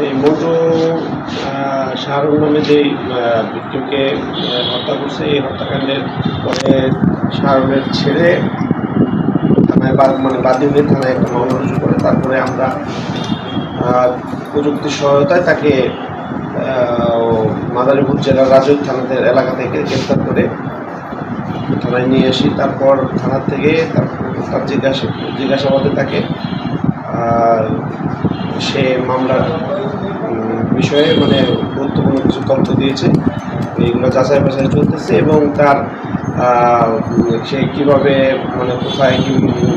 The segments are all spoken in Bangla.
এই মন্টু শাহরুখ নামে যেই ভিক্টিমকে হত্যা করছে, এই হত্যাকাণ্ডের পরে শাহরুখের ছেড়ে থানায় মানে বাদী হয়ে থানায় একটা মামলা রুজু করে। তারপরে আমরা প্রযুক্তির সহায়তায় তাকে মাদারীপুর জেলার রাজৈর থানাদের এলাকা থেকে গ্রেফতার করে থানায় নিয়ে আসি। তারপর থানার থেকে তার জিজ্ঞাসাবাদে তাকে সে মামলার বিষয়ে মানে গুরুত্বপূর্ণ কিছু তথ্য দিয়েছে, এইগুলো যাচাই বাছাই চলতেছে এবং তার সে কীভাবে মানে কোথায়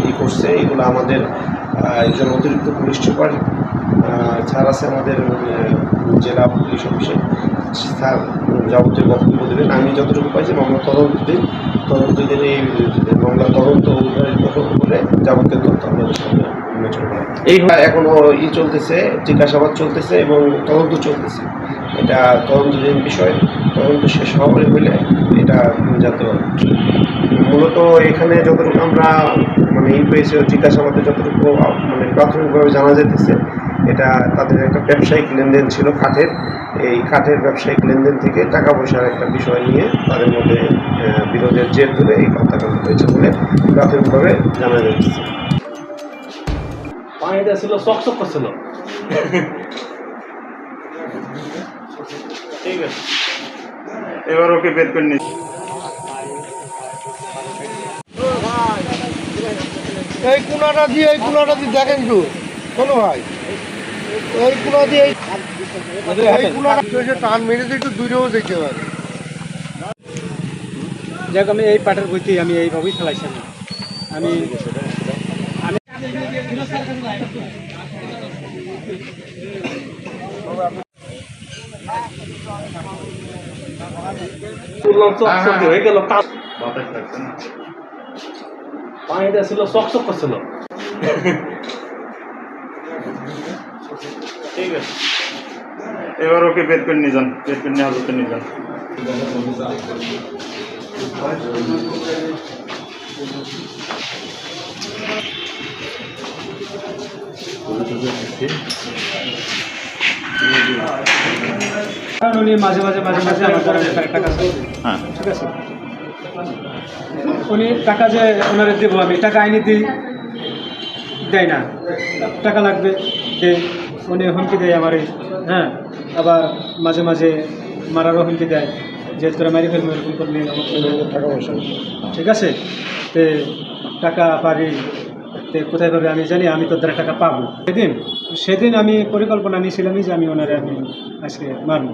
কী করছে এগুলো আমাদের একজন অতিরিক্ত পুলিশ সুপার স্যার আছে আমাদের জেলা পুলিশ অফিসে, স্যার যাবতীয় বক্তব্য দেবেন। আমি যতটুকু পাইছি মামলা তদন্ত দিন এই মামলা তদন্ত করে যাবতীয় তথ্য আমাদের সামনে এই এখনো চলতেছে, জিজ্ঞাসাবাদ চলতেছে এবং তদন্ত চলতেছে। এটা তদন্তকালীন বিষয়, তদন্ত শেষ হওয়ার হলে এটা যাতে মূলত এখানে যতটুকু আমরা মানে পেয়েছি জিজ্ঞাসাবাদে যতটুকু মানে প্রাথমিকভাবে জানা যেতেছে, এটা তাদের একটা ব্যবসায়িক লেনদেন ছিল কাঠের। এই কাঠের ব্যবসায়িক লেনদেন থেকে টাকা পয়সার একটা বিষয় নিয়ে তাদের মধ্যে বিরোধের জের ধরে এই হত্যাকাণ্ড হয়েছে বলে প্রাথমিকভাবে জানা যাচ্ছে। পানিটা ছিল চকচক করছিল। ঠিক আছে, এবার ওকে বের করে নিচ্ছি। এই কোনাটা দিয়ে দেখেন তো শোনো ভাই, এই কোনা দিয়ে এই কোনাটা টান মেরেছে, একটু দূরেও দেখতে পারে। যাক, আমি এই পাটের বইতে আমি এইভাবেই খেলাইছি। আমি হয়ে গেল, পানিটা ছিল চকচক করছিল। ঠিক আছে, এবার ওকে বের করে নিয়ে যান, বের করে নিয়ে হাজতে নিয়ে যান। উনি মাঝে মাঝে আমার টাকা চাই। হ্যাঁ, ঠিক আছে, উনি টাকা যে ওনারে দেবো, আমি টাকা আইনি দিই, দেয় না, টাকা লাগবে দেয়, উনি হুমকি দেয় আমারে। হ্যাঁ, আবার মাঝে মাঝে মারারও হুমকি দেয় যে তোরা মারি ফেলবো এরকম করলে টাকা পয়সা। ঠিক আছে, তে টাকা পাবি, তে কোথায় পাবে আমি জানি, আমি তোর দ্বারা টাকা পাবো। সেদিন আমি পরিকল্পনা নিয়েছিলামই যে আমি ওনারে আমি আজকে মারব।